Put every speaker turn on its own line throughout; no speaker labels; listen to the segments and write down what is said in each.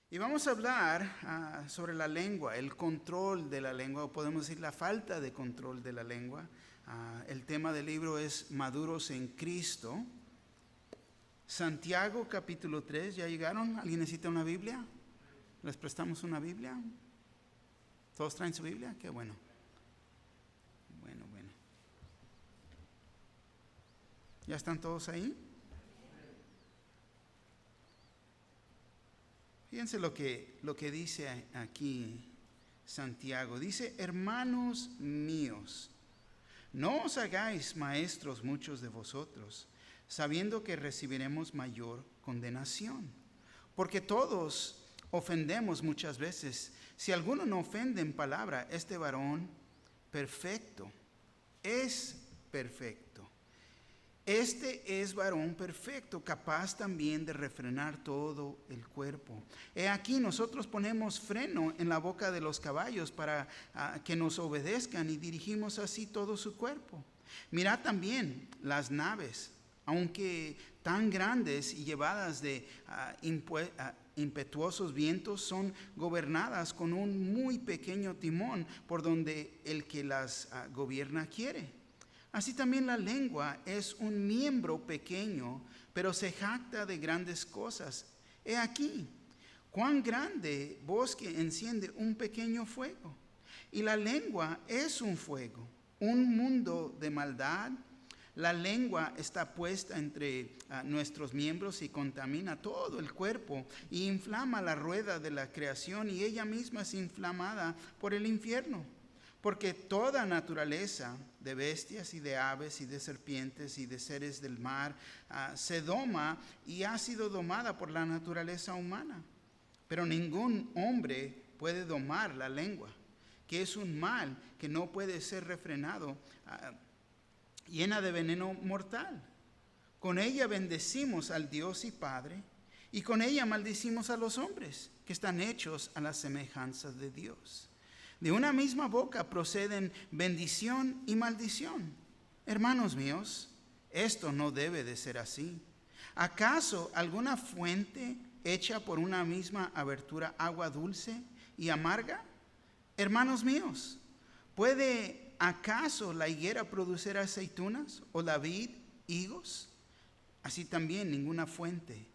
Y vamos a hablar sobre la lengua, el control de la lengua, o podemos decir la falta de control de la lengua. El tema del libro es Maduros en Cristo. Santiago capítulo 3, ¿ya llegaron? ¿Alguien necesita una Biblia? ¿Les prestamos una Biblia? ¿Todos traen su Biblia? Qué bueno. Bueno. ¿Ya están todos ahí? Fíjense lo que dice aquí Santiago. Dice, hermanos míos, no os hagáis maestros muchos de vosotros, sabiendo que recibiremos mayor condenación. Porque todos ofendemos muchas veces. Si alguno no ofende en palabra, este varón perfecto, es perfecto. Este es varón perfecto, capaz también de refrenar todo el cuerpo. He aquí nosotros ponemos freno en la boca de los caballos para que nos obedezcan y dirigimos así todo su cuerpo. Mirad también las naves, aunque tan grandes y llevadas de impetuosos vientos, son gobernadas con un muy pequeño timón por donde el que las gobierna quiere. Así también la lengua es un miembro pequeño, pero se jacta de grandes cosas. He aquí, cuán grande bosque enciende un pequeño fuego. Y la lengua es un fuego, un mundo de maldad. La lengua está puesta entre nuestros miembros y contamina todo el cuerpo y inflama la rueda de la creación, y ella misma es inflamada por el infierno. Porque toda naturaleza de bestias y de aves y de serpientes y de seres del mar se doma y ha sido domada por la naturaleza humana. Pero ningún hombre puede domar la lengua, que es un mal que no puede ser refrenado, llena de veneno mortal. Con ella bendecimos al Dios y Padre, y con ella maldecimos a los hombres que están hechos a la semejanza de Dios. De una misma boca proceden bendición y maldición. Hermanos míos, esto no debe de ser así. ¿Acaso alguna fuente echa por una misma abertura agua dulce y amarga? Hermanos míos, ¿puede acaso la higuera producir aceitunas o la vid higos? Así también ninguna fuente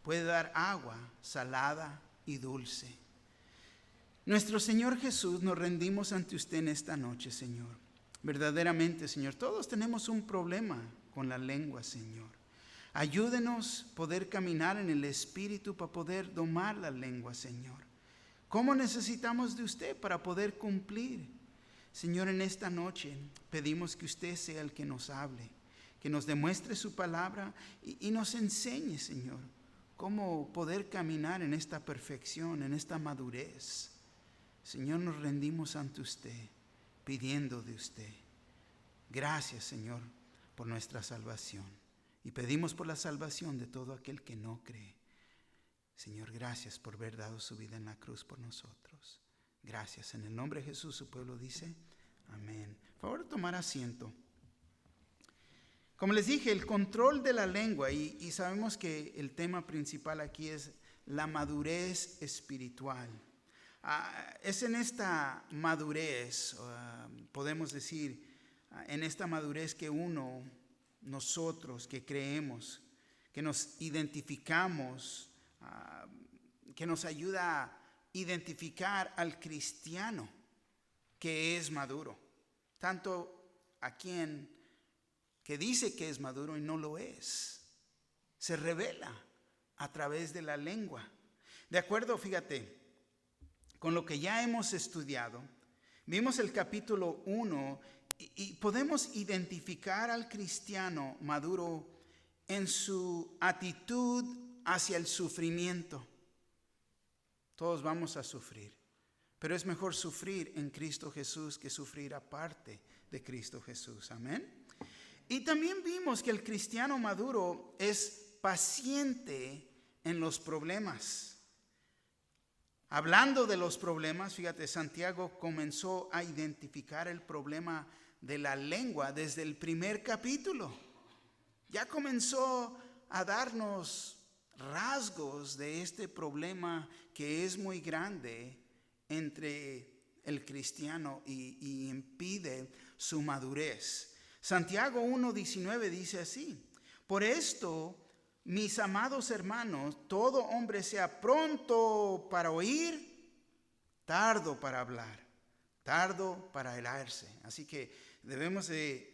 puede dar agua salada y dulce. Nuestro Señor Jesús, nos rendimos ante usted en esta noche, Señor. Verdaderamente, Señor, todos tenemos un problema con la lengua, Señor. Ayúdenos a poder caminar en el Espíritu para poder domar la lengua, Señor. ¿Cómo necesitamos de usted para poder cumplir? Señor, en esta noche pedimos que usted sea el que nos hable, que nos demuestre su palabra y nos enseñe, Señor, cómo poder caminar en esta perfección, en esta madurez. Señor, nos rendimos ante usted, pidiendo de usted. Gracias, Señor, por nuestra salvación. Y pedimos por la salvación de todo aquel que no cree. Señor, gracias por haber dado su vida en la cruz por nosotros. Gracias. En el nombre de Jesús, su pueblo dice, amén. Por favor, tomar asiento. Como les dije, el control de la lengua, y sabemos que el tema principal aquí es la madurez espiritual. Es en esta madurez, podemos decir, en esta madurez que nosotros que creemos, que nos identificamos, que nos ayuda a identificar al cristiano que es maduro. Tanto a quien que dice que es maduro y no lo es, se revela a través de la lengua. De acuerdo, fíjate, con lo que ya hemos estudiado, vimos el capítulo 1 y podemos identificar al cristiano maduro en su actitud hacia el sufrimiento. Todos vamos a sufrir, pero es mejor sufrir en Cristo Jesús que sufrir aparte de Cristo Jesús. Amén. Y también vimos que el cristiano maduro es paciente en los problemas. Hablando de los problemas, fíjate, Santiago comenzó a identificar el problema de la lengua desde el primer capítulo. Ya comenzó a darnos rasgos de este problema que es muy grande entre el cristiano y impide su madurez. Santiago 1:19 dice así: por esto, mis amados hermanos, todo hombre sea pronto para oír, tardo para hablar, tardo para airarse. Así que debemos de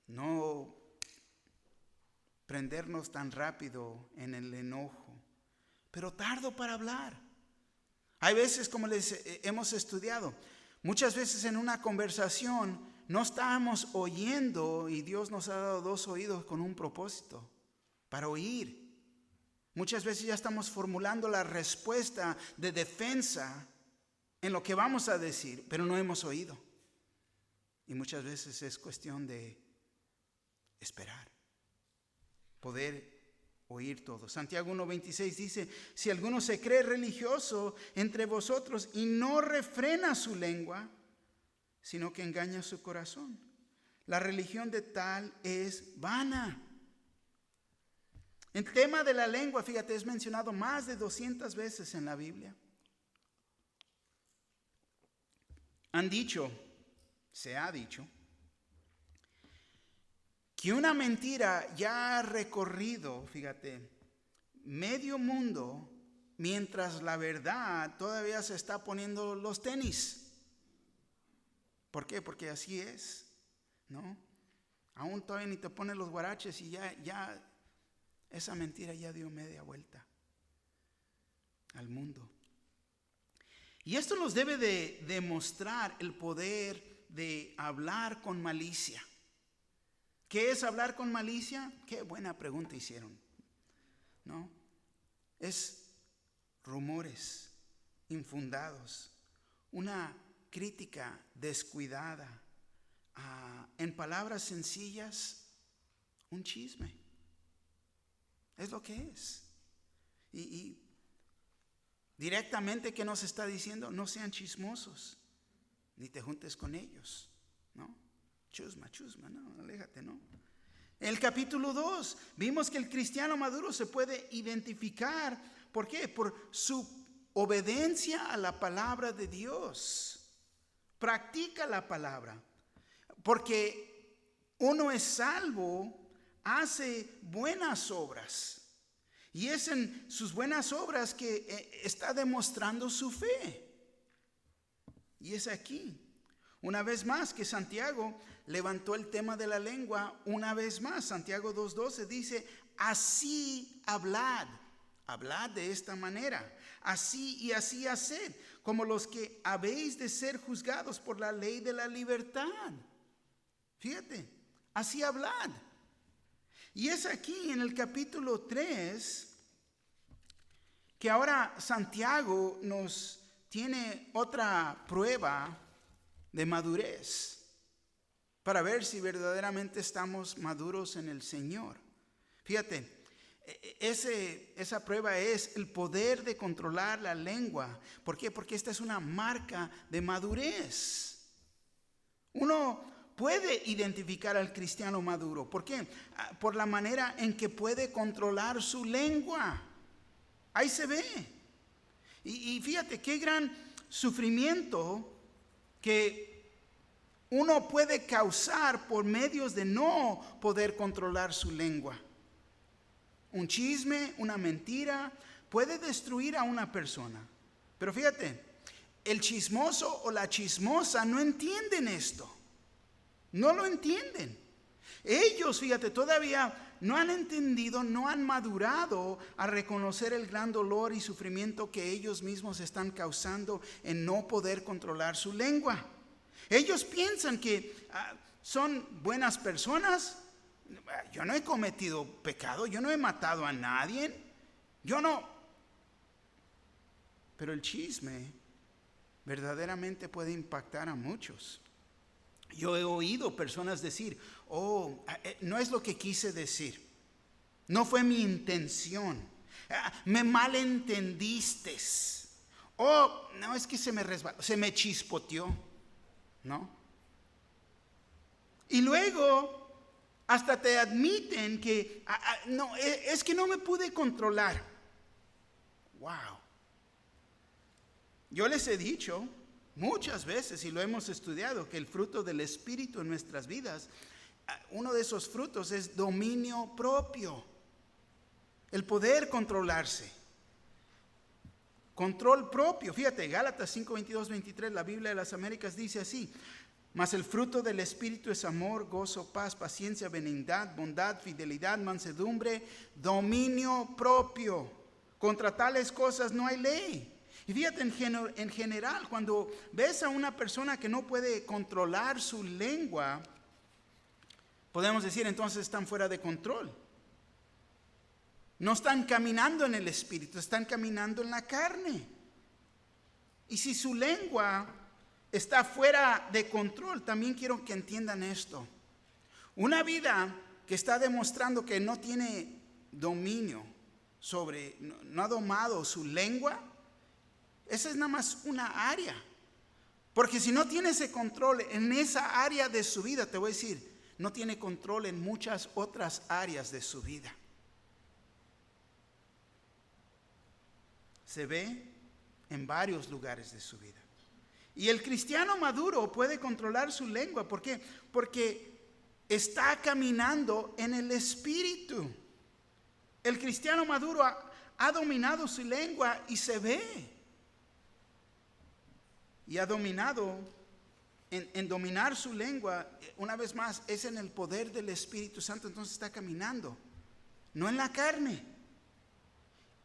no prendernos tan rápido en el enojo, pero tardo para hablar. Hay veces, como les hemos estudiado, muchas veces en una conversación no estamos oyendo, y Dios nos ha dado 2 oídos con un propósito, para oír. Muchas veces ya estamos formulando la respuesta de defensa en lo que vamos a decir, pero no hemos oído. Y muchas veces es cuestión de esperar, poder oír todo. Santiago 1:26 dice: si alguno se cree religioso entre vosotros y no refrena su lengua, sino que engaña su corazón, la religión de tal es vana. El tema de la lengua, fíjate, es mencionado más de 200 veces en la Biblia. Se ha dicho, que una mentira ya ha recorrido, fíjate, medio mundo, mientras la verdad todavía se está poniendo los tenis. ¿Por qué? Porque así es, ¿no? Aún todavía ni te pones los guaraches y ya esa mentira ya dio media vuelta al mundo. Y esto nos debe de demostrar el poder de hablar con malicia. ¿Qué es hablar con malicia? Qué buena pregunta hicieron, ¿no? Es rumores infundados, una crítica descuidada, en palabras sencillas, un chisme. Es lo que es. Y directamente, ¿qué nos está diciendo? No sean chismosos, ni te juntes con ellos, ¿no? Chusma, no, aléjate, ¿no? En el capítulo 2 vimos que el cristiano maduro se puede identificar. ¿Por qué? Por su obediencia a la palabra de Dios. Practica la palabra. Porque uno es salvo, hace buenas obras. Y es en sus buenas obras que está demostrando su fe. Y es aquí, una vez más, que Santiago levantó el tema de la lengua. Una vez más, Santiago 2:12 dice: así hablad de esta manera, así y así haced, como los que habéis de ser juzgados por la ley de la libertad. Fíjate, así hablad. Y es aquí en el capítulo 3 que ahora Santiago nos tiene otra prueba de madurez, para ver si verdaderamente estamos maduros en el Señor. Fíjate, esa prueba es el poder de controlar la lengua. ¿Por qué? Porque esta es una marca de madurez. Uno puede identificar al cristiano maduro. ¿Por qué? Por la manera en que puede controlar su lengua. Ahí se ve. Y fíjate qué gran sufrimiento que uno puede causar por medios de no poder controlar su lengua. Un chisme, una mentira, puede destruir a una persona. Pero fíjate, el chismoso o la chismosa no entienden esto. No lo entienden. Ellos, fíjate, todavía no han entendido, no han madurado a reconocer el gran dolor y sufrimiento que ellos mismos están causando en no poder controlar su lengua. Ellos piensan que son buenas personas. Yo no he cometido pecado, yo no he matado a nadie, yo no. Pero el chisme verdaderamente puede impactar a muchos. Yo he oído personas decir: no es lo que quise decir, no fue mi intención, me malentendiste, no, es que se me resbaló, se me chispoteó, ¿no? Y luego hasta te admiten que no, es que no me pude controlar. Wow. Yo les he dicho muchas veces, y lo hemos estudiado, que el fruto del Espíritu en nuestras vidas, uno de esos frutos es dominio propio. El poder controlarse. Control propio. Fíjate, Gálatas 5, 22, 23, la Biblia de las Américas dice así: mas el fruto del Espíritu es amor, gozo, paz, paciencia, benignidad, bondad, fidelidad, mansedumbre, dominio propio. Contra tales cosas no hay ley. Y fíjate, en general, cuando ves a una persona que no puede controlar su lengua, podemos decir entonces están fuera de control. No están caminando en el Espíritu, están caminando en la carne. Y si su lengua está fuera de control, también quiero que entiendan esto. Una vida que está demostrando que no tiene dominio sobre, no ha domado su lengua, esa es nada más una área. Porque si no tiene ese control en esa área de su vida, te voy a decir, no tiene control en muchas otras áreas de su vida. Se ve en varios lugares de su vida. Y el cristiano maduro puede controlar su lengua. ¿Por qué? Porque está caminando en el Espíritu. El cristiano maduro ha dominado su lengua y se ve. Y ha dominado, en dominar su lengua, una vez más, es en el poder del Espíritu Santo. Entonces está caminando, no en la carne.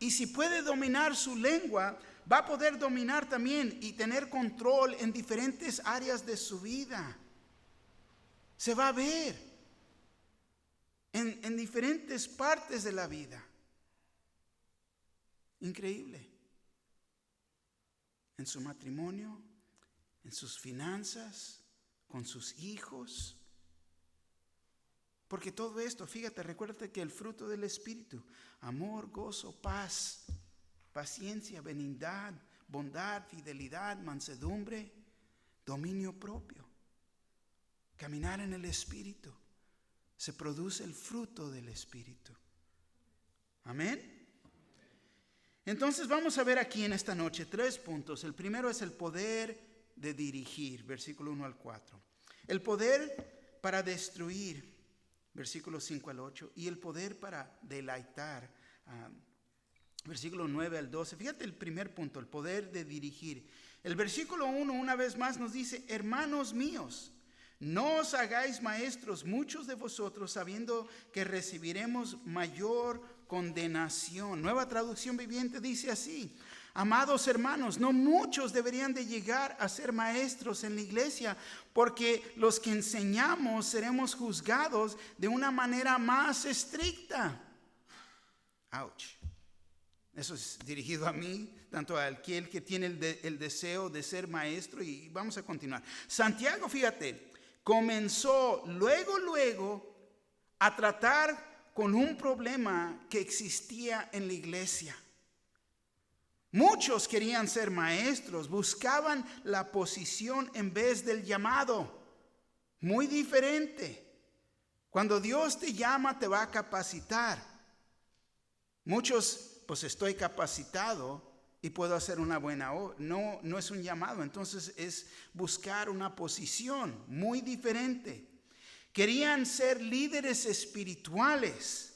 Y si puede dominar su lengua, va a poder dominar también y tener control en diferentes áreas de su vida. Se va a ver en diferentes partes de la vida. Increíble. En su matrimonio, en sus finanzas, con sus hijos. Porque todo esto, fíjate, recuérdate que el fruto del Espíritu, amor, gozo, paz, paciencia, benignidad, bondad, fidelidad, mansedumbre, dominio propio. Caminar en el Espíritu. Se produce el fruto del Espíritu. Amén. Entonces vamos a ver aquí en esta noche 3 puntos. El primero es el poder de dirigir, versículo 1 al 4. El poder para destruir, versículos 5 al 8, y el poder para deleitar, versículo 9 al 12. Fíjate el primer punto, el poder de dirigir. El versículo 1 una vez más nos dice: hermanos míos, no os hagáis maestros muchos de vosotros, sabiendo que recibiremos mayor condenación. Nueva Traducción Viviente dice así: amados hermanos, no muchos deberían de llegar a ser maestros en la iglesia, porque los que enseñamos seremos juzgados de una manera más estricta. Ouch. Eso es dirigido a mí, tanto a aquel que tiene el deseo de ser maestro. Y vamos a continuar. Santiago, fíjate, comenzó luego a tratar con un problema que existía en la iglesia. Muchos querían ser maestros, buscaban la posición en vez del llamado. Muy diferente. Cuando Dios te llama, te va a capacitar. Muchos, pues estoy capacitado y puedo hacer una buena obra. No es un llamado, entonces es buscar una posición muy diferente. Querían ser líderes espirituales.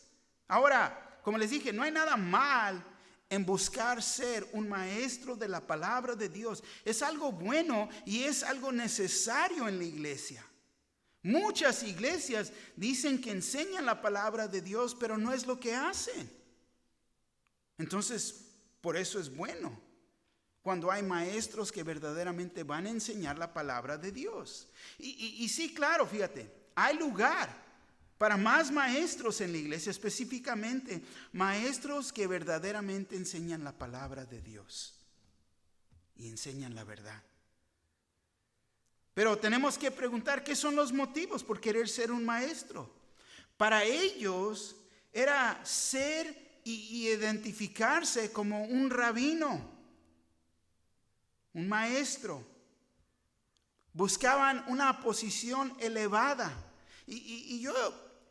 Ahora, como les dije, no hay nada mal en buscar ser un maestro de la palabra de Dios. Es algo bueno y es algo necesario en la iglesia. Muchas iglesias dicen que enseñan la palabra de Dios, pero no es lo que hacen. Entonces, por eso es bueno cuando hay maestros que verdaderamente van a enseñar la palabra de Dios. Y sí, claro, fíjate, hay lugar para más maestros en la iglesia, específicamente maestros que verdaderamente enseñan la palabra de Dios y enseñan la verdad. Pero tenemos que preguntar qué son los motivos por querer ser un maestro. Para ellos era ser y identificarse como un rabino, un maestro. Buscaban una posición elevada. Y yo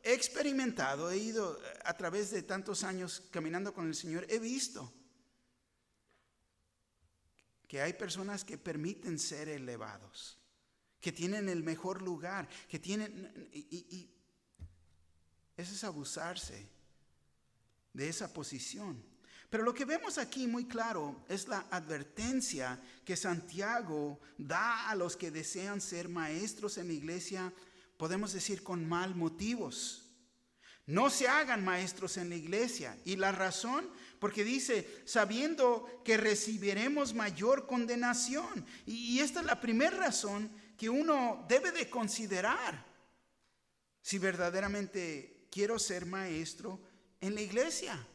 he experimentado, he ido a través de tantos años caminando con el Señor, he visto que hay personas que permiten ser elevados, que tienen el mejor lugar, que tienen... Y eso es abusarse de esa posición. Pero lo que vemos aquí muy claro es la advertencia que Santiago da a los que desean ser maestros en la iglesia, podemos decir con mal motivos. No se hagan maestros en la iglesia. Y la razón, porque dice, sabiendo que recibiremos mayor condenación. Y esta es la primera razón que uno debe de considerar si verdaderamente quiero ser maestro en la iglesia.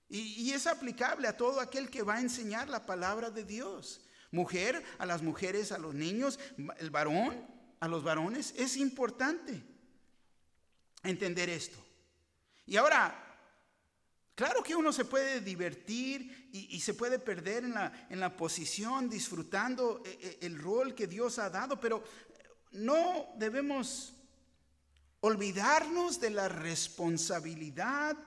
Y es aplicable a todo aquel que va a enseñar la palabra de Dios. Mujer, a las mujeres, a los niños, el varón, a los varones. Es importante entender esto. Y ahora, claro que uno se puede divertir y se puede perder en la posición, disfrutando el rol que Dios ha dado, pero no debemos olvidarnos de la responsabilidad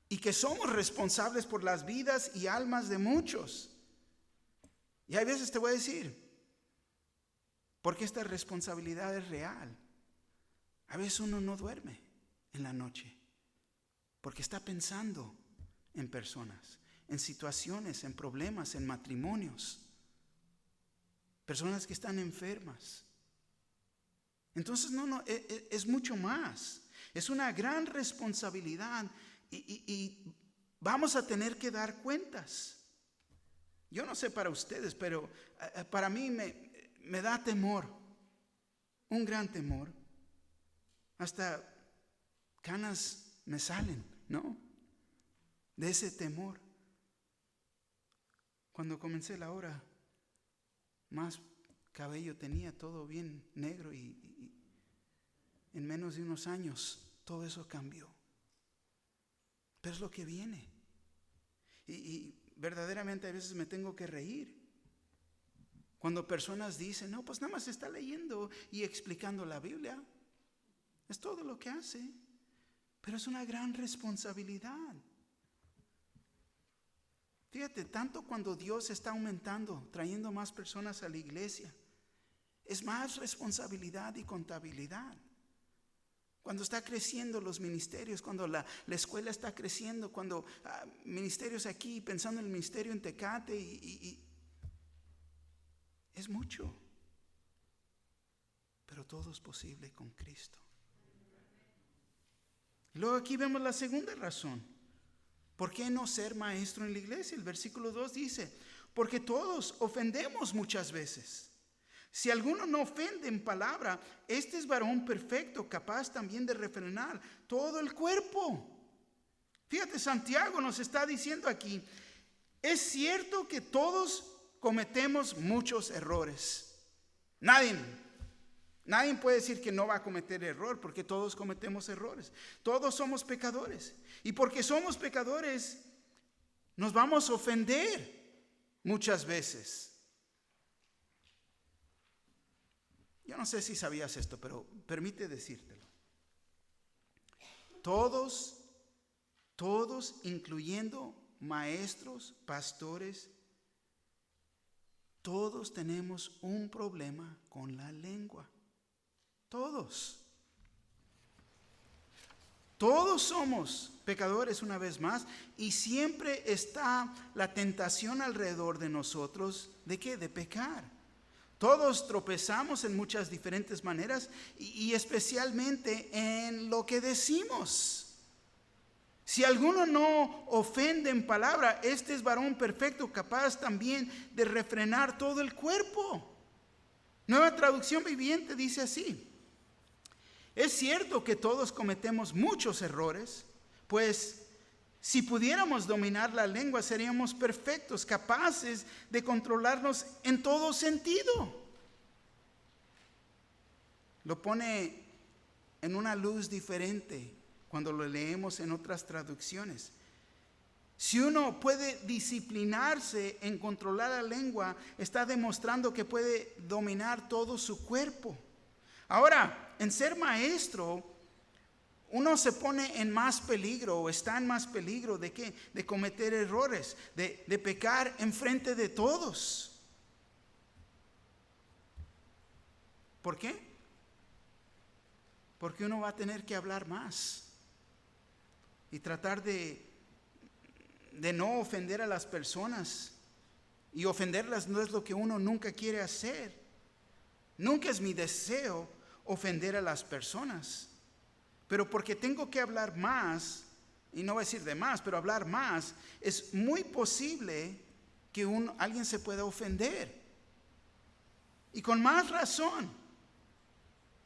y que somos responsables por las vidas y almas de muchos. Y hay veces te voy a decir, porque esta responsabilidad es real. A veces uno no duerme en la noche, porque está pensando en personas, en situaciones, en problemas, en matrimonios, personas que están enfermas. Entonces es mucho más. Es una gran responsabilidad y vamos a tener que dar cuentas. Yo no sé para ustedes, pero para mí me da temor, un gran temor. Hasta canas me salen, ¿no? De ese temor. Cuando comencé la hora, más cabello tenía, todo bien negro, y en menos de unos años todo eso cambió. Pero es lo que viene. Y verdaderamente a veces me tengo que reír cuando personas dicen, no, pues nada más está leyendo y explicando la Biblia. Es todo lo que hace. Pero es una gran responsabilidad. Fíjate, tanto cuando Dios está aumentando, trayendo más personas a la iglesia, es más responsabilidad y contabilidad. Cuando está creciendo los ministerios, cuando la escuela está creciendo, cuando ministerios aquí, pensando en el ministerio en Tecate, y es mucho. Pero todo es posible con Cristo. Y luego aquí vemos la segunda razón. ¿Por qué no ser maestro en la iglesia? El versículo 2 dice, porque todos ofendemos muchas veces. Si alguno no ofende en palabra, este es varón perfecto, capaz también de refrenar todo el cuerpo. Fíjate, Santiago nos está diciendo aquí, es cierto que todos cometemos muchos errores. Nadie puede decir que no va a cometer error, porque todos cometemos errores. Todos somos pecadores. Y porque somos pecadores, nos vamos a ofender muchas veces. Yo no sé si sabías esto, pero permite decírtelo. Todos, incluyendo maestros, pastores, todos tenemos un problema con la lengua. Todos somos pecadores una vez más, y siempre está la tentación alrededor de nosotros. ¿De qué? De pecar. Todos tropezamos en muchas diferentes maneras y especialmente en lo que decimos. Si alguno no ofende en palabra, este es varón perfecto, capaz también de refrenar todo el cuerpo. Nueva Traducción Viviente dice así: es cierto que todos cometemos muchos errores, pues si pudiéramos dominar la lengua seríamos perfectos, capaces de controlarnos en todo sentido. Lo pone en una luz diferente cuando lo leemos en otras traducciones. Si uno puede disciplinarse en controlar la lengua, está demostrando que puede dominar todo su cuerpo. Ahora, en ser maestro, uno se pone en más peligro, o está en más peligro de ¿qué? De cometer errores, de pecar en frente de todos. ¿Por qué? Porque uno va a tener que hablar más y tratar de no ofender a las personas. Y ofenderlas no es lo que uno nunca quiere hacer. Nunca es mi deseo ofender a las personas. Pero porque tengo que hablar más, y no voy a decir de más, pero hablar más, es muy posible que alguien se pueda ofender. Y con más razón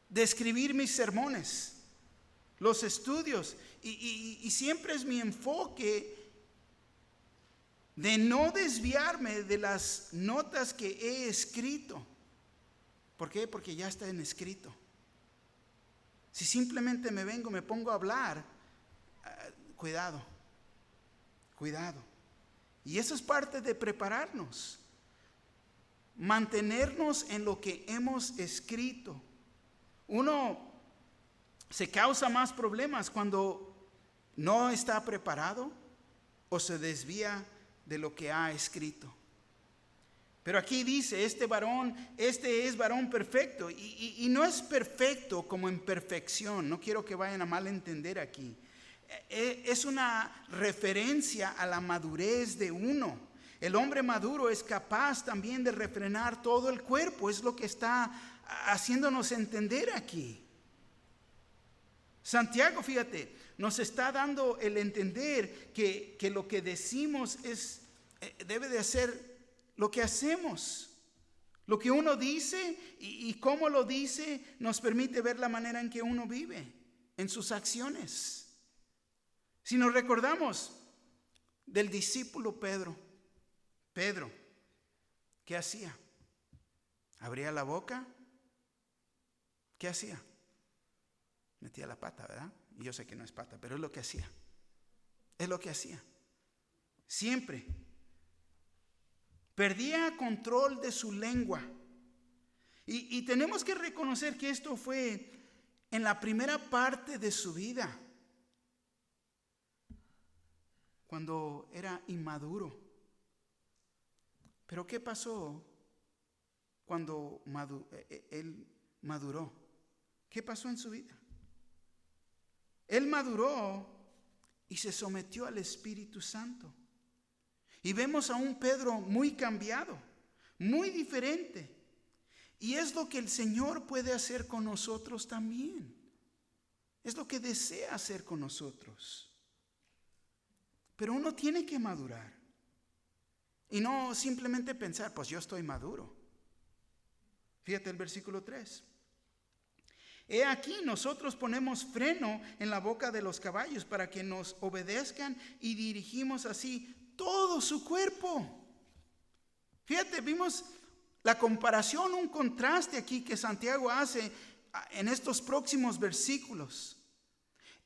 de escribir mis sermones, los estudios, y siempre es mi enfoque de no desviarme de las notas que he escrito. ¿Por qué? Porque ya está en escrito. Si simplemente me pongo a hablar, cuidado. Y eso es parte de prepararnos. Mantenernos en lo que hemos escrito. Uno se causa más problemas cuando no está preparado o se desvía de lo que ha escrito. Pero aquí dice, este es varón perfecto. Y no es perfecto como en perfección. No quiero que vayan a malentender aquí. Es una referencia a la madurez de uno. El hombre maduro es capaz también de refrenar todo el cuerpo. Es lo que está haciéndonos entender aquí. Santiago, fíjate, nos está dando el entender que lo que decimos debe de ser lo que hacemos. Lo que uno dice y cómo lo dice nos permite ver la manera en que uno vive, en sus acciones. Si nos recordamos del discípulo Pedro, ¿qué hacía? ¿Abría la boca? ¿Qué hacía? Metía la pata, ¿verdad? Y yo sé que no es pata, pero es lo que hacía. Siempre. Perdía control de su lengua. Y tenemos que reconocer que esto fue en la primera parte de su vida, cuando era inmaduro. Pero ¿qué pasó cuando él maduró? ¿Qué pasó en su vida? Él maduró y se sometió al Espíritu Santo. Y vemos a un Pedro muy cambiado, muy diferente. Y es lo que el Señor puede hacer con nosotros también. Es lo que desea hacer con nosotros. Pero uno tiene que madurar. Y no simplemente pensar, pues yo estoy maduro. Fíjate el versículo 3. He aquí, nosotros ponemos freno en la boca de los caballos para que nos obedezcan y dirigimos así todo su cuerpo. Fíjate, vimos la comparación, un contraste aquí que Santiago hace en estos próximos versículos.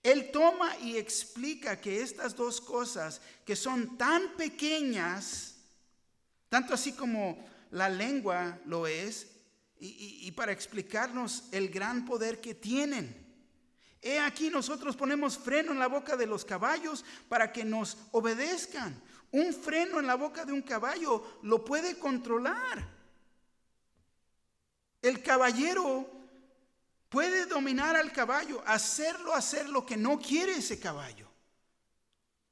Él toma y explica que estas dos cosas que son tan pequeñas, tanto así como la lengua lo es, y para explicarnos el gran poder que tienen. He aquí, nosotros ponemos freno en la boca de los caballos para que nos obedezcan. Un freno en la boca de un caballo lo puede controlar. El caballero puede dominar al caballo, hacerlo hacer lo que no quiere ese caballo.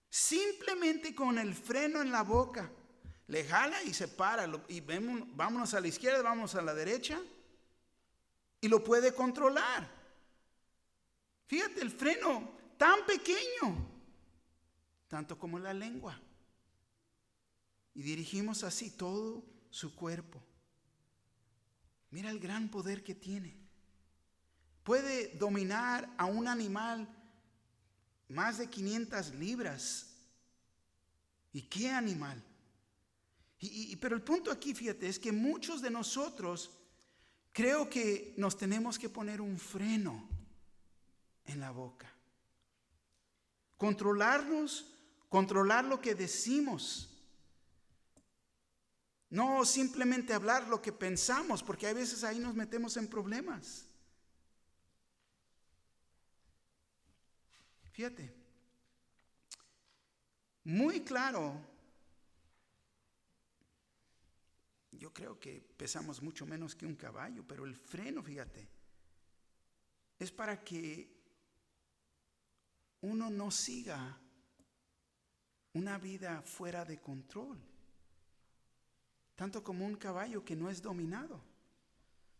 Simplemente con el freno en la boca. Le jala y se para y vámonos a la izquierda, vamos a la derecha, y lo puede controlar. Fíjate, el freno tan pequeño, tanto como la lengua. Y dirigimos así todo su cuerpo. Mira el gran poder que tiene. Puede dominar a un animal más de 500 libras. ¿Y qué animal? Pero el punto aquí, fíjate, es que muchos de nosotros creo que nos tenemos que poner un freno en la boca. Controlarnos, controlar lo que decimos. No simplemente hablar lo que pensamos, porque a veces ahí nos metemos en problemas. Fíjate, muy claro. yo creo que pesamos mucho menos que un caballo, pero el freno, fíjate, es para que uno no siga una vida fuera de control, tanto como un caballo que no es dominado.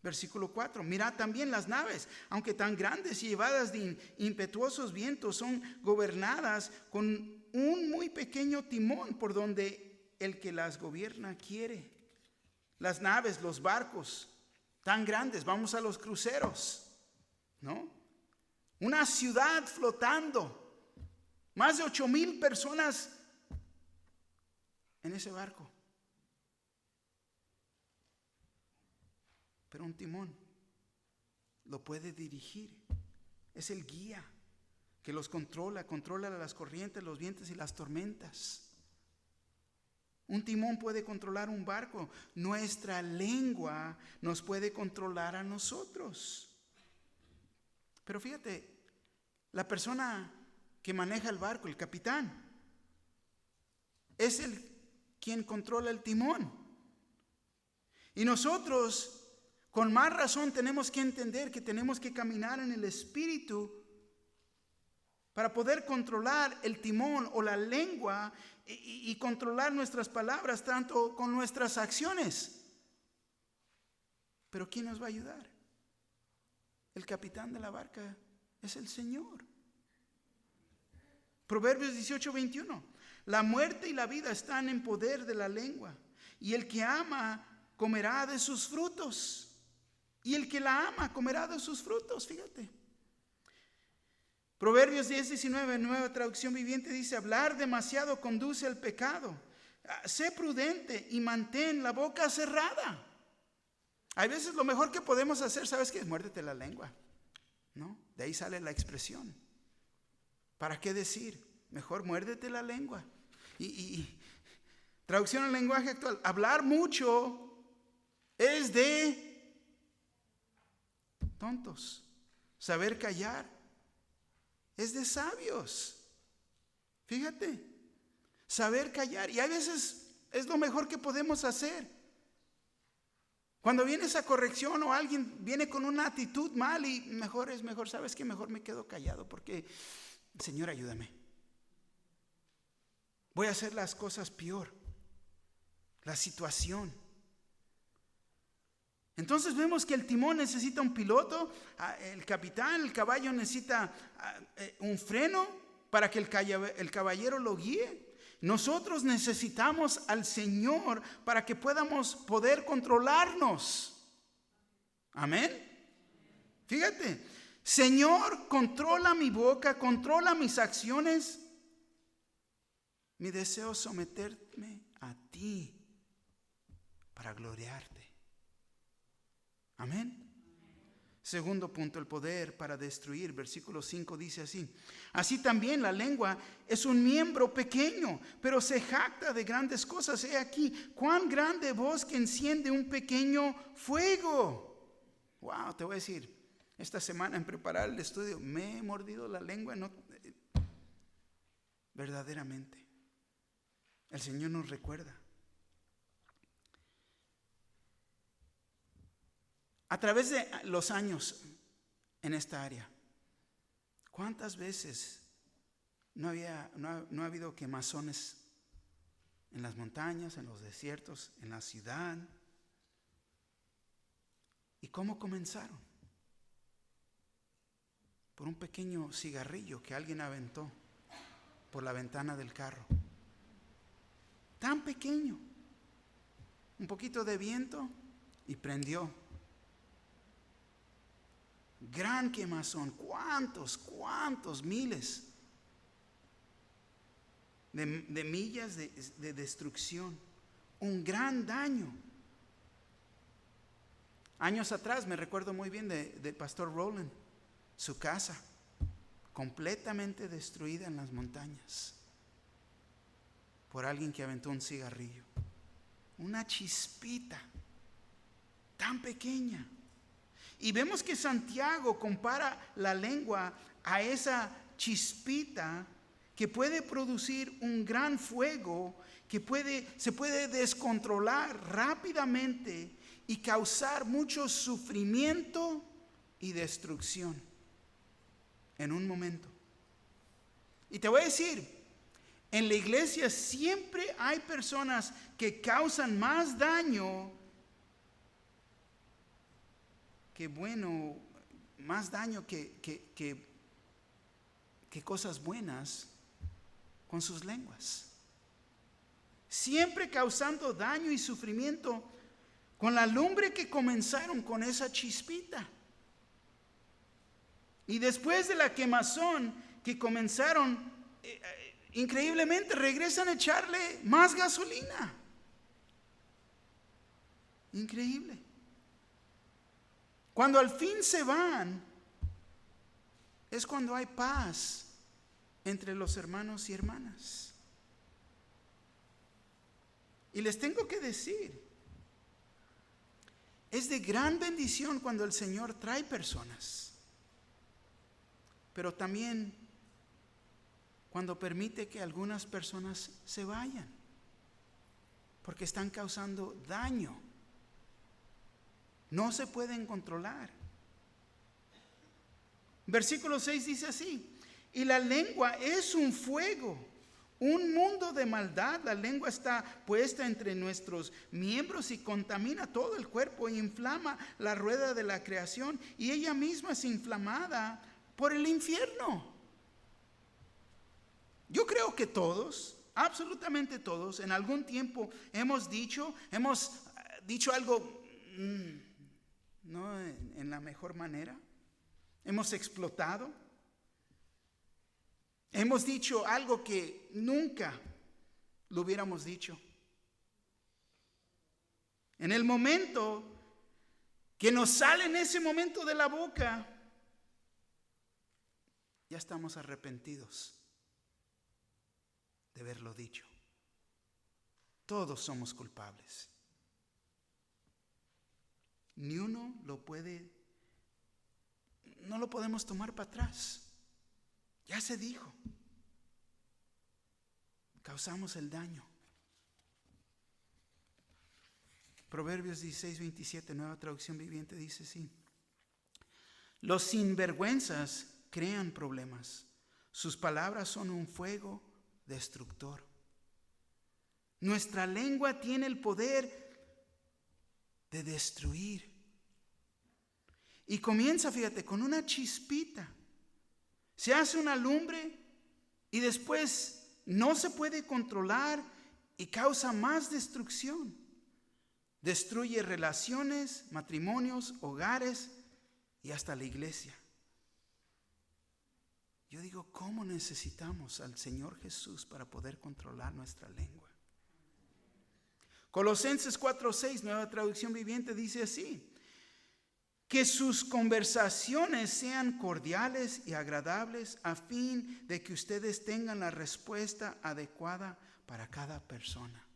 Versículo 4, mirad también las naves, aunque tan grandes y llevadas de impetuosos vientos, son gobernadas con un muy pequeño timón por donde el que las gobierna quiere. Las naves, los barcos tan grandes, vamos a los cruceros, ¿no? Una ciudad flotando, más de 8,000 personas en ese barco. Pero un timón lo puede dirigir. Es el guía que los controla las corrientes, los vientos y las tormentas. Un timón puede controlar un barco. Nuestra lengua nos puede controlar a nosotros. Pero fíjate, la persona que maneja el barco, el capitán, es quien controla el timón. Y nosotros, con más razón, tenemos que entender que tenemos que caminar en el Espíritu para poder controlar el timón o la lengua y controlar nuestras palabras, tanto con nuestras acciones. Pero ¿quién nos va a ayudar? El capitán de la barca es el Señor. Proverbios 18:21. La muerte y la vida están en poder de la lengua, y el que ama comerá de sus frutos. Y el que la ama comerá de sus frutos, fíjate. Proverbios 10:19, nueva traducción viviente, dice: hablar demasiado conduce al pecado. Sé prudente y mantén la boca cerrada. Hay veces lo mejor que podemos hacer, ¿sabes qué? Es muérdete la lengua, ¿no? De ahí sale la expresión. ¿Para qué decir? Mejor muérdete la lengua. Y traducción al lenguaje actual: hablar mucho es de tontos. Saber callar es de sabios. Fíjate, saber callar. Y a veces es lo mejor que podemos hacer. Cuando viene esa corrección o alguien viene con una actitud mal y mejor, ¿sabes qué? Mejor me quedo callado porque, Señor, ayúdame. Voy a hacer las cosas peor. La situación. Entonces vemos que el timón necesita un piloto, el capitán, el caballo necesita un freno para que el caballero lo guíe. Nosotros necesitamos al Señor para que podamos poder controlarnos. Amén. Fíjate, Señor, controla mi boca, controla mis acciones. Mi deseo es someterme a ti para gloriarte. Amén. Segundo punto, el poder para destruir. Versículo 5 dice así: así también la lengua es un miembro pequeño, pero se jacta de grandes cosas. He aquí, cuán grande voz que enciende un pequeño fuego. Wow, te voy a decir, esta semana en preparar el estudio me he mordido la lengua, verdaderamente. El Señor nos recuerda. A través de los años en esta área, ¿cuántas veces no ha habido quemazones en las montañas, en los desiertos, en la ciudad? ¿Y cómo comenzaron? Por un pequeño cigarrillo que alguien aventó por la ventana del carro. Tan pequeño. Un poquito de viento y prendió. Gran quemazón. ¿Cuántos miles de millas de destrucción? Un gran daño. Años atrás me recuerdo muy bien de Pastor Rowland, su casa completamente destruida en las montañas por alguien que aventó un cigarrillo. Una chispita tan pequeña. Y vemos que Santiago compara la lengua a esa chispita que puede producir un gran fuego que se puede descontrolar rápidamente y causar mucho sufrimiento y destrucción en un momento. Y te voy a decir, en la iglesia siempre hay personas que causan más daño que cosas buenas con sus lenguas. Siempre causando daño y sufrimiento con la lumbre que comenzaron con esa chispita. Y después de la quemazón que comenzaron, increíblemente regresan a echarle más gasolina. Increíble. Cuando al fin se van, es cuando hay paz entre los hermanos y hermanas. Y les tengo que decir, es de gran bendición cuando el Señor trae personas, pero también cuando permite que algunas personas se vayan, porque están causando daño. No se pueden controlar. Versículo 6 dice así: y la lengua es un fuego, un mundo de maldad. La lengua está puesta entre nuestros miembros y contamina todo el cuerpo e inflama la rueda de la creación, y ella misma es inflamada por el infierno. Yo creo que todos, absolutamente todos, en algún tiempo hemos dicho algo no en la mejor manera. Hemos explotado. Hemos dicho algo que nunca lo hubiéramos dicho. En el momento que nos sale en ese momento de la boca, ya estamos arrepentidos de haberlo dicho. Todos somos culpables. Ni uno no lo podemos tomar para atrás. Ya se dijo. Causamos el daño. Proverbios 16:27, Nueva Traducción Viviente, dice así: los sinvergüenzas crean problemas. Sus palabras son un fuego destructor. Nuestra lengua tiene el poder de destruir. Y comienza, fíjate, con una chispita. Se hace una lumbre y después no se puede controlar y causa más destrucción. Destruye relaciones, matrimonios, hogares y hasta la iglesia. Yo digo, ¿cómo necesitamos al Señor Jesús para poder controlar nuestra lengua? Colosenses 4:6, Nueva Traducción Viviente, dice así: que sus conversaciones sean cordiales y agradables, a fin de que ustedes tengan la respuesta adecuada para cada persona.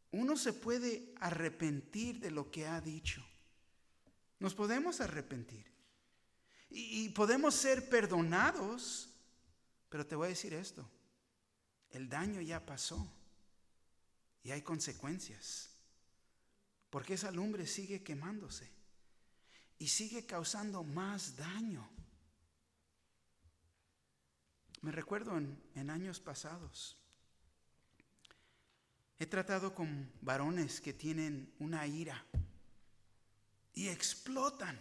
Uno se puede arrepentir de lo que ha dicho. Nos podemos arrepentir. Y podemos ser perdonados, pero te voy a decir esto: el daño ya pasó y hay consecuencias. Porque esa lumbre sigue quemándose y sigue causando más daño. Me recuerdo en años pasados, he tratado con varones que tienen una ira y explotan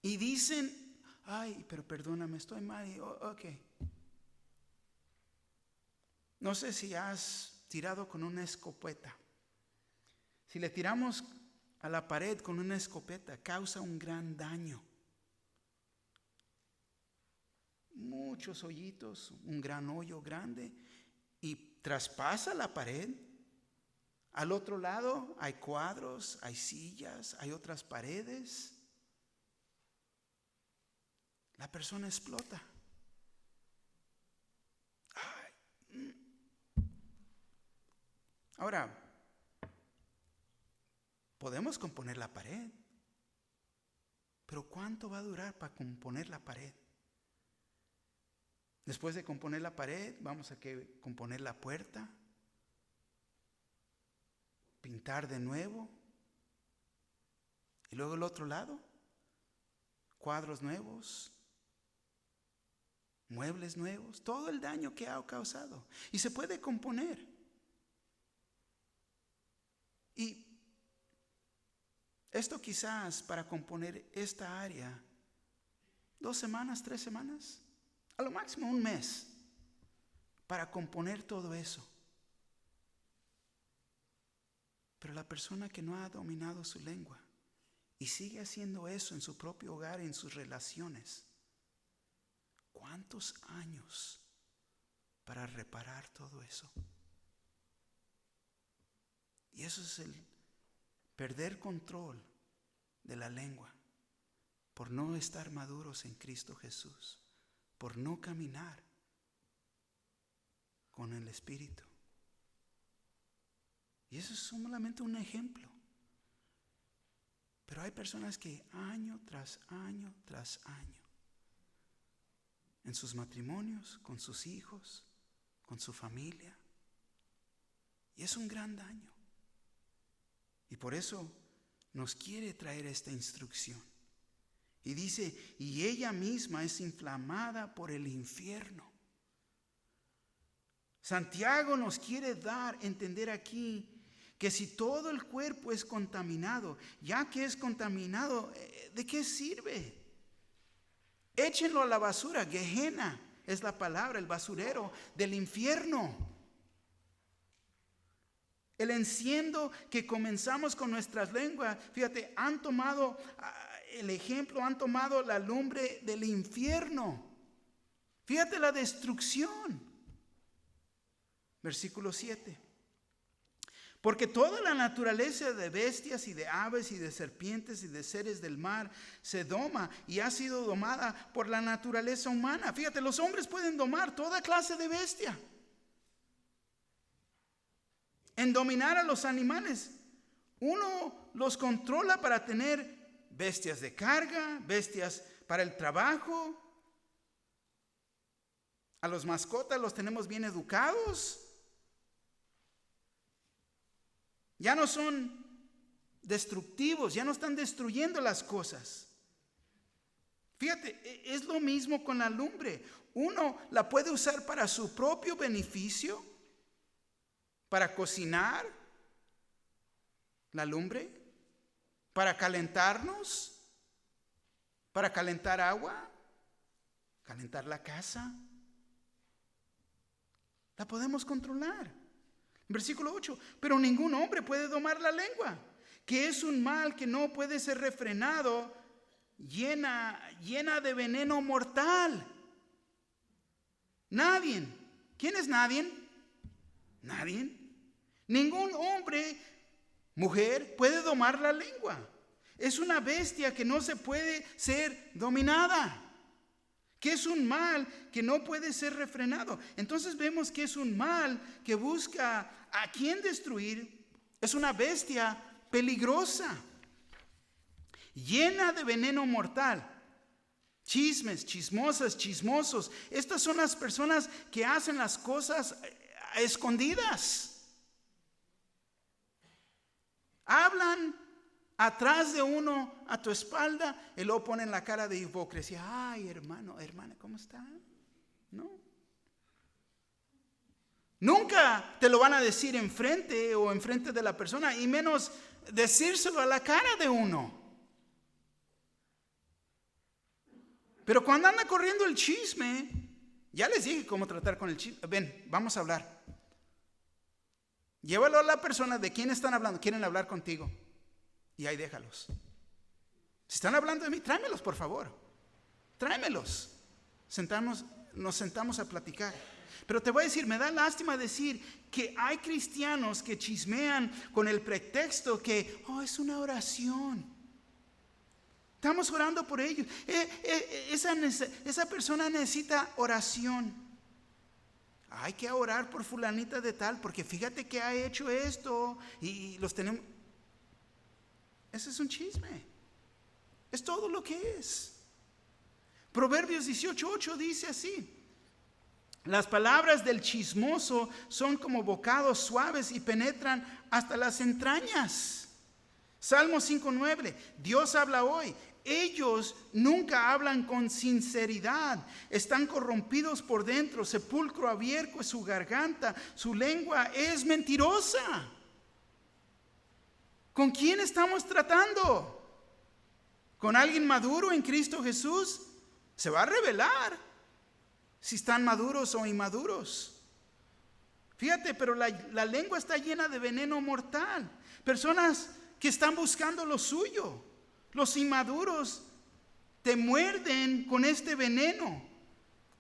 y dicen: ay, pero perdóname, estoy mal. Y, ok. No sé si has tirado con una escopeta. Si le tiramos a la pared con una escopeta, causa un gran daño. Muchos hoyitos, un gran hoyo grande, y traspasa la pared. Al otro lado hay cuadros, hay sillas, hay otras paredes. La persona explota. Ahora, podemos componer la pared, pero ¿cuánto va a durar para componer la pared? Después de componer la pared, vamos a componer la puerta, pintar de nuevo. Y luego el otro lado, cuadros nuevos, muebles nuevos, todo el daño que ha causado. Y se puede componer. Y esto quizás para componer esta área, 2 semanas, 3 semanas, a lo máximo 1 mes, para componer todo eso. Pero la persona que no ha dominado su lengua y sigue haciendo eso en su propio hogar, en sus relaciones, ¿cuántos años para reparar todo eso? Y eso es el perder control de la lengua por no estar maduros en Cristo Jesús, por no caminar con el Espíritu. Y eso es solamente un ejemplo. Pero hay personas que año tras año tras año, en sus matrimonios, con sus hijos, con su familia, y es un gran daño. Y por eso nos quiere traer esta instrucción. Y dice, y ella misma es inflamada por el infierno. Santiago nos quiere dar a entender aquí que si todo el cuerpo es contaminado, ya que es contaminado, ¿de qué sirve? Échenlo a la basura. Gehenna es la palabra, el basurero del infierno. El enciendo que comenzamos con nuestras lenguas, fíjate, han tomado el ejemplo, han tomado la lumbre del infierno. Fíjate la destrucción. Versículo 7. Porque toda la naturaleza de bestias y de aves y de serpientes y de seres del mar se doma y ha sido domada por la naturaleza humana. Fíjate, los hombres pueden domar toda clase de bestia. En dominar a los animales, uno los controla para tener bestias de carga, bestias para el trabajo. A los mascotas los tenemos bien educados. Ya no son destructivos, ya no están destruyendo las cosas. Fíjate, es lo mismo con la lumbre. Uno la puede usar para su propio beneficio, para cocinar, la lumbre, para calentarnos, para calentar agua, calentar la casa. La podemos controlar. Versículo 8, pero ningún hombre puede domar la lengua, que es un mal que no puede ser refrenado, llena de veneno mortal. Nadie. ¿Quién es nadie? Nadie. Ningún hombre, mujer, puede domar la lengua. Es una bestia que no se puede ser dominada, que es un mal que no puede ser refrenado. Entonces vemos que es un mal que busca a quién destruir. Es una bestia peligrosa, llena de veneno mortal. Chismes, chismosas, chismosos. Estas son las personas que hacen las cosas a escondidas. Hablan atrás de uno, a tu espalda, y luego ponen la cara de hipocresía. Ay, hermano, hermana, ¿cómo está? No. Nunca te lo van a decir enfrente o enfrente de la persona, y menos decírselo a la cara de uno. Pero cuando anda corriendo el chisme, ya les dije cómo tratar con el chisme. Ven, vamos a hablar. Llévalo a la persona de quién están hablando. Quieren hablar contigo. Y ahí déjalos. Si están hablando de mí, tráemelos, por favor. Tráemelos. Nos sentamos a platicar. Pero te voy a decir, me da lástima decir que hay cristianos que chismean con el pretexto que, es una oración. Estamos orando por ellos. Esa persona necesita oración. Hay que orar por fulanita de tal, porque fíjate que ha hecho esto y los tenemos. Ese es un chisme. Es todo lo que es. Proverbios 18:8 dice así: Las palabras del chismoso son como bocados suaves y penetran hasta las entrañas. Salmo 5:9, Dios habla hoy. Ellos nunca hablan con sinceridad, están corrompidos por dentro, sepulcro abierto es su garganta, su lengua es mentirosa. ¿Con quién estamos tratando? ¿Con alguien maduro en Cristo Jesús? Se va a revelar si están maduros o inmaduros. Fíjate, pero la lengua está llena de veneno mortal. Personas que están buscando lo suyo. Los inmaduros te muerden con este veneno.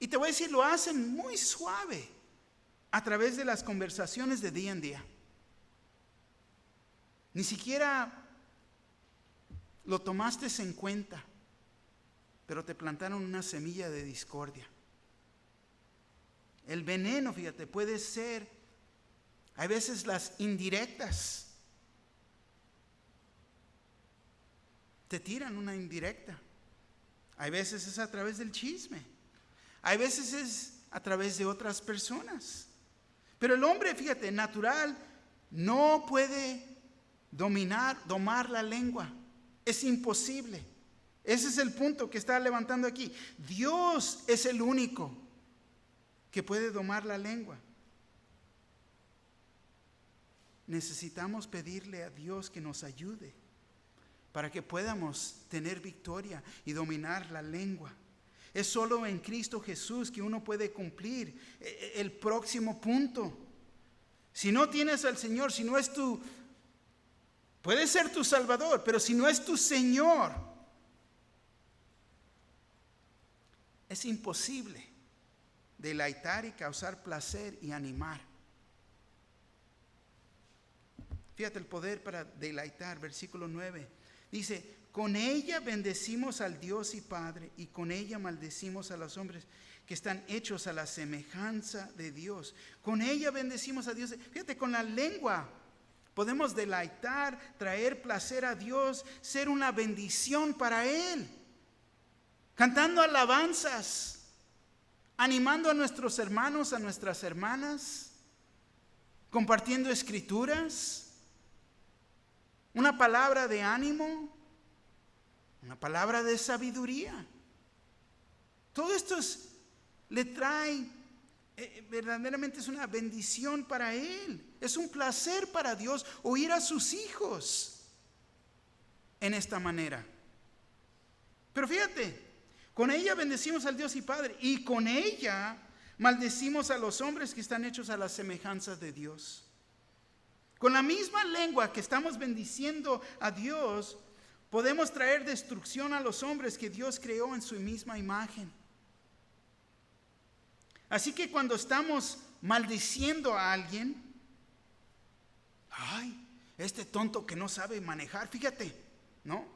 Y te voy a decir, lo hacen muy suave a través de las conversaciones de día en día. Ni siquiera lo tomaste en cuenta, pero te plantaron una semilla de discordia. El veneno, fíjate, puede ser, hay veces las indirectas. Te tiran una indirecta. Hay veces es a través del chisme. Hay veces es a través de otras personas. Pero el hombre, fíjate, natural, no puede domar la lengua. Es imposible. Ese es el punto que está levantando aquí. Dios es el único que puede domar la lengua. Necesitamos pedirle a Dios que nos ayude para que podamos tener victoria y dominar la lengua. Es solo en Cristo Jesús que uno puede cumplir el próximo punto. Si no tienes al Señor, si no es puede ser tu Salvador, pero si no es tu Señor, es imposible deleitar y causar placer y animar. Fíjate el poder para deleitar, versículo 9. Dice, con ella bendecimos al Dios y Padre, y con ella maldecimos a los hombres que están hechos a la semejanza de Dios. Con ella bendecimos a Dios. Fíjate, con la lengua podemos deleitar, traer placer a Dios, ser una bendición para Él. Cantando alabanzas, animando a nuestros hermanos, a nuestras hermanas, compartiendo escrituras. Una palabra de ánimo, una palabra de sabiduría. Todo esto le trae, verdaderamente es una bendición para Él. Es un placer para Dios oír a sus hijos en esta manera. Pero fíjate, con ella bendecimos al Dios y Padre, y con ella maldecimos a los hombres que están hechos a la semejanza de Dios. Con la misma lengua que estamos bendiciendo a Dios, podemos traer destrucción a los hombres que Dios creó en su misma imagen. Así que cuando estamos maldiciendo a alguien, ay, este tonto que no sabe manejar, fíjate, ¿no?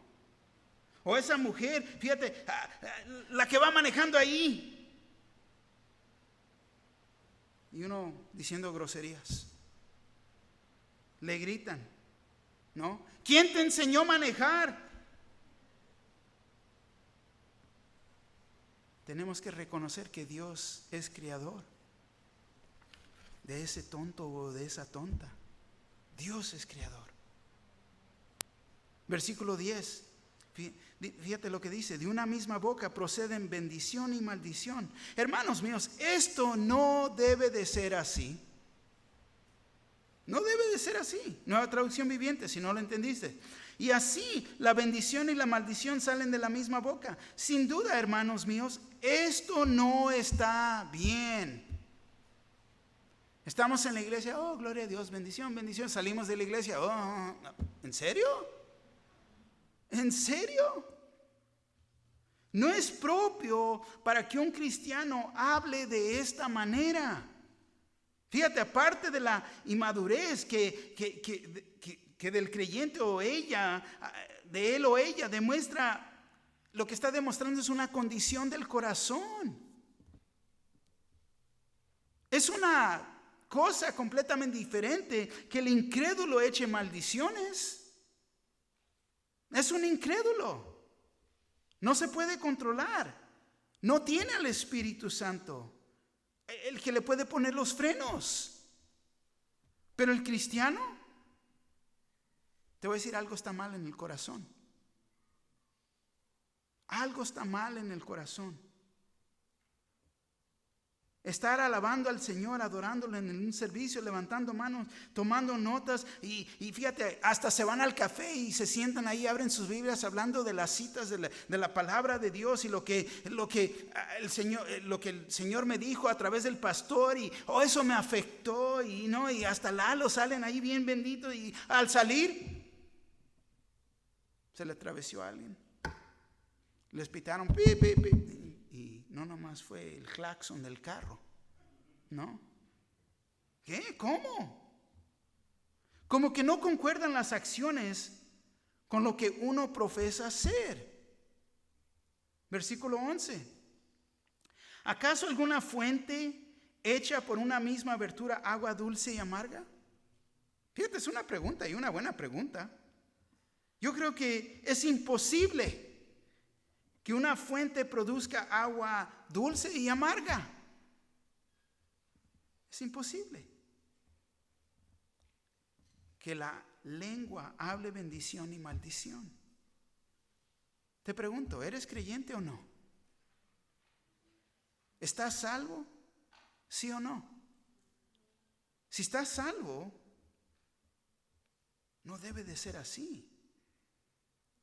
O esa mujer, fíjate, la que va manejando ahí. Y uno diciendo groserías. Le gritan, ¿no? ¿Quién te enseñó a manejar? Tenemos que reconocer que Dios es creador de ese tonto o de esa tonta. Dios es creador. Versículo 10. Fíjate lo que dice, de una misma boca proceden bendición y maldición. Hermanos míos, esto no debe de ser así. No debe de ser así. Nueva Traducción Viviente, si no lo entendiste. Y así la bendición y la maldición salen de la misma boca. Sin duda, hermanos míos, esto no está bien. Estamos en la iglesia, oh, gloria a Dios, bendición, bendición. Salimos de la iglesia, oh, ¿en serio? ¿En serio? No es propio para que un cristiano hable de esta manera. Fíjate, aparte de la inmadurez que del creyente o ella, de él o ella, demuestra, lo que está demostrando es una condición del corazón. Es una cosa completamente diferente que el incrédulo eche maldiciones. Es un incrédulo. No se puede controlar. No tiene al Espíritu Santo. el que le puede poner los frenos. Pero el cristiano, te voy a decir, algo está mal en el corazón. Algo está mal en el corazón. Estar alabando al Señor, adorándole en un servicio, levantando manos, tomando notas y fíjate, hasta se van al café y se sientan ahí, abren sus Biblias hablando de las citas de la palabra de Dios y lo que el Señor me dijo a través del pastor y eso me afectó y hasta Lalo salen ahí bien benditos y al salir se le atravesó a alguien. Les pitaron pi, pi, pi, y no nomás fue el claxon del carro, ¿no? ¿Qué? ¿Cómo? Como que no concuerdan las acciones con lo que uno profesa ser. Versículo 11. ¿Acaso alguna fuente hecha por una misma abertura agua dulce y amarga? Fíjate, es una pregunta y una buena pregunta. Yo creo que es imposible que una fuente produzca agua dulce y amarga. Es imposible. Que la lengua hable bendición y maldición. Te pregunto, ¿eres creyente o no? ¿Estás salvo? ¿Sí o no? Si estás salvo, no debe de ser así.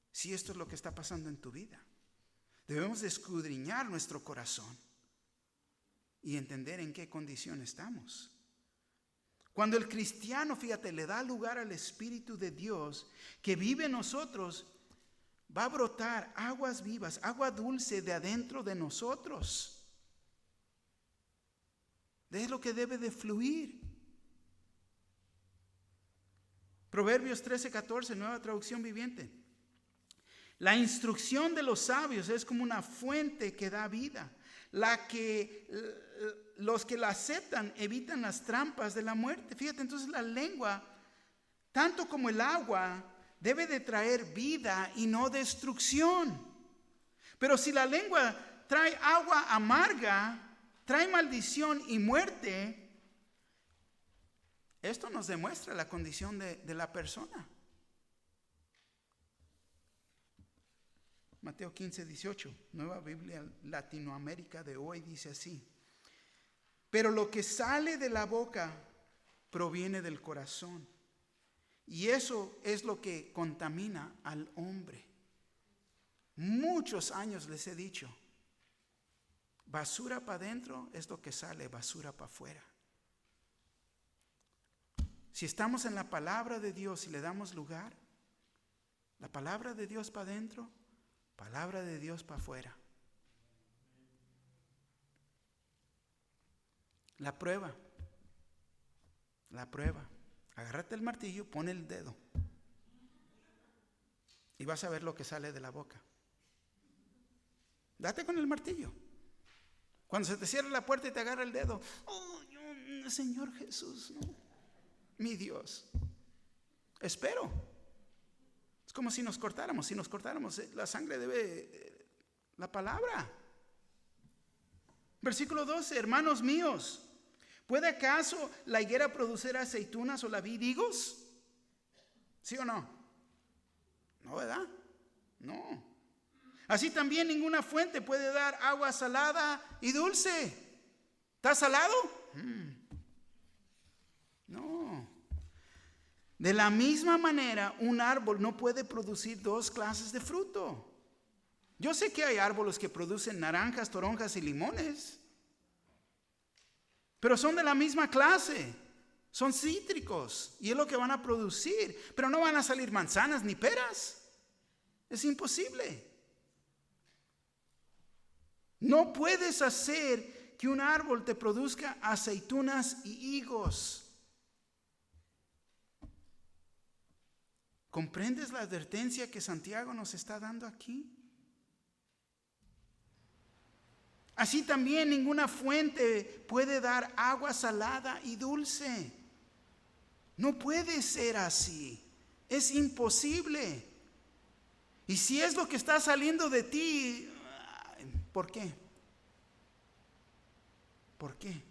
Si esto es lo que está pasando en tu vida. Debemos de escudriñar nuestro corazón y entender en qué condición estamos. Cuando el cristiano, fíjate, le da lugar al Espíritu de Dios que vive en nosotros, va a brotar aguas vivas, agua dulce de adentro de nosotros. Es lo que debe de fluir. Proverbios 13:14, nueva traducción viviente. La instrucción de los sabios es como una fuente que da vida. Los que la aceptan evitan las trampas de la muerte. Fíjate, entonces la lengua, tanto como el agua, debe de traer vida y no destrucción. Pero si la lengua trae agua amarga, trae maldición y muerte, esto nos demuestra la condición de la persona. Mateo 15:18, Nueva Biblia Latinoamérica de hoy, dice así: pero lo que sale de la boca proviene del corazón, y eso es lo que contamina al hombre. Muchos años les he dicho, basura para adentro es lo que sale, basura para afuera. Si estamos en la palabra de Dios y le damos lugar, la palabra de Dios para adentro, palabra de Dios para afuera. La prueba. Agárrate el martillo, pon el dedo y vas a ver lo que sale de la boca. Date con el martillo. Cuando se te cierra la puerta y te agarra el dedo, Señor Jesús, no, mi Dios, espero. Es como si nos cortáramos, la sangre debe, la palabra. Versículo 12, hermanos míos, ¿puede acaso la higuera producir aceitunas o la vid higos? ¿Sí o no? No, ¿verdad? No. Así también ninguna fuente puede dar agua salada y dulce. ¿Está salado? No. De la misma manera, un árbol no puede producir dos clases de fruto. Yo sé que hay árboles que producen naranjas, toronjas y limones, pero son de la misma clase. Son cítricos y es lo que van a producir, pero no van a salir manzanas ni peras. Es imposible. No puedes hacer que un árbol te produzca aceitunas y higos. ¿Comprendes la advertencia que Santiago nos está dando aquí? Así también ninguna fuente puede dar agua salada y dulce. No puede ser así. Es imposible. Y si es lo que está saliendo de ti, ¿por qué? ¿Por qué?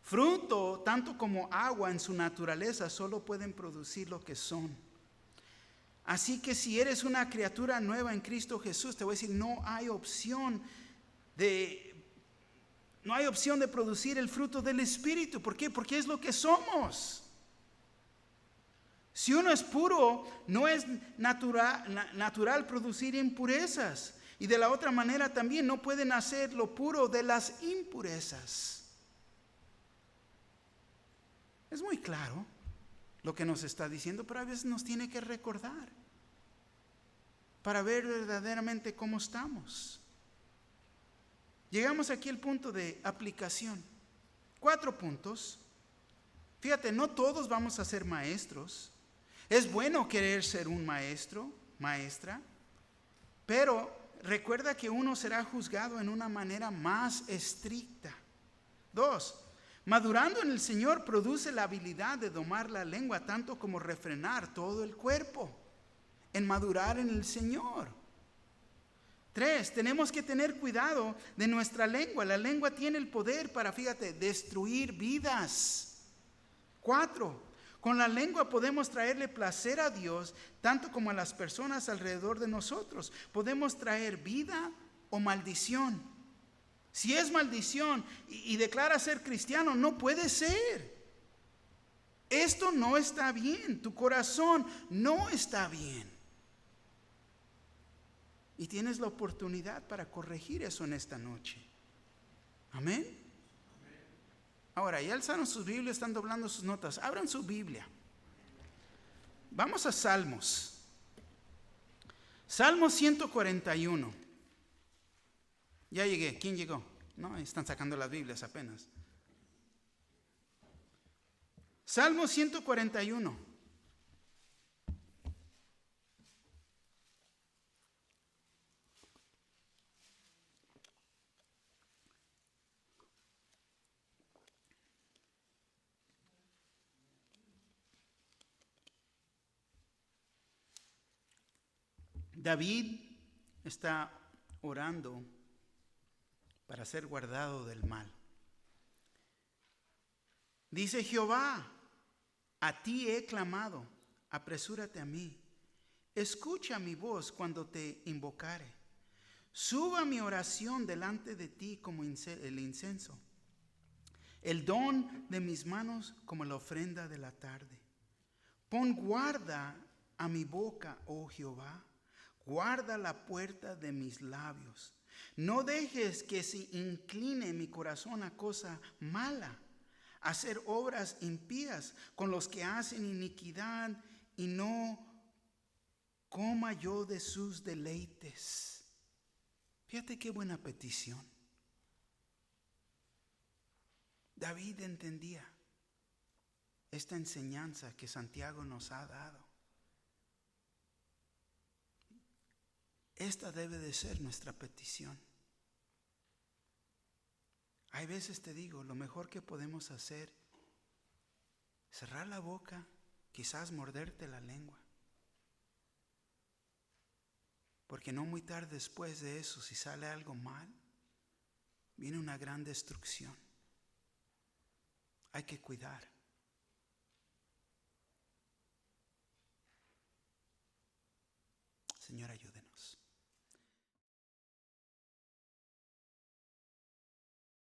Fruto, tanto como agua en su naturaleza, solo pueden producir lo que son. Así que si eres una criatura nueva en Cristo Jesús, te voy a decir, no hay opción de producir el fruto del Espíritu. ¿Por qué? Porque es lo que somos. Si uno es puro, no es natural producir impurezas. Y de la otra manera también no puede nacer lo puro de las impurezas. Es muy claro lo que nos está diciendo, pero a veces nos tiene que recordar para ver verdaderamente cómo estamos. Llegamos aquí al punto de aplicación. 4 puntos. Fíjate, no todos vamos a ser maestros. Es bueno querer ser un maestro, maestra, pero recuerda que uno será juzgado en una manera más estricta. 2, madurando en el Señor produce la habilidad de domar la lengua, tanto como refrenar todo el cuerpo, en madurar en el Señor. 3, tenemos que tener cuidado de nuestra lengua. La lengua tiene el poder para, fíjate, destruir vidas. 4, con la lengua podemos traerle placer a Dios, tanto como a las personas alrededor de nosotros. Podemos traer vida o maldición. Si es maldición y declara ser cristiano, no puede ser. Esto no está bien. Tu corazón no está bien. Y tienes la oportunidad para corregir eso en esta noche. Amén. Ahora, ya alzaron sus Biblias, están doblando sus notas. Abran su Biblia. Vamos a Salmos. Salmo 141. Ya llegué. ¿Quién llegó? No, están sacando las Biblias apenas. Salmo 141. David está orando para ser guardado del mal. Dice Jehová, a ti he clamado, apresúrate a mí. Escucha mi voz cuando te invocare. Suba mi oración delante de ti como el incienso, el don de mis manos como la ofrenda de la tarde. Pon guarda a mi boca, oh Jehová. Guarda la puerta de mis labios. No dejes que se incline mi corazón a cosa mala, a hacer obras impías con los que hacen iniquidad, y no coma yo de sus deleites. Fíjate qué buena petición. David entendía esta enseñanza que Santiago nos ha dado. Esta debe de ser nuestra petición. Hay veces te digo, lo mejor que podemos hacer, cerrar la boca, quizás morderte la lengua. Porque no muy tarde después de eso, si sale algo mal, viene una gran destrucción. Hay que cuidar. Señor, ayúdanos.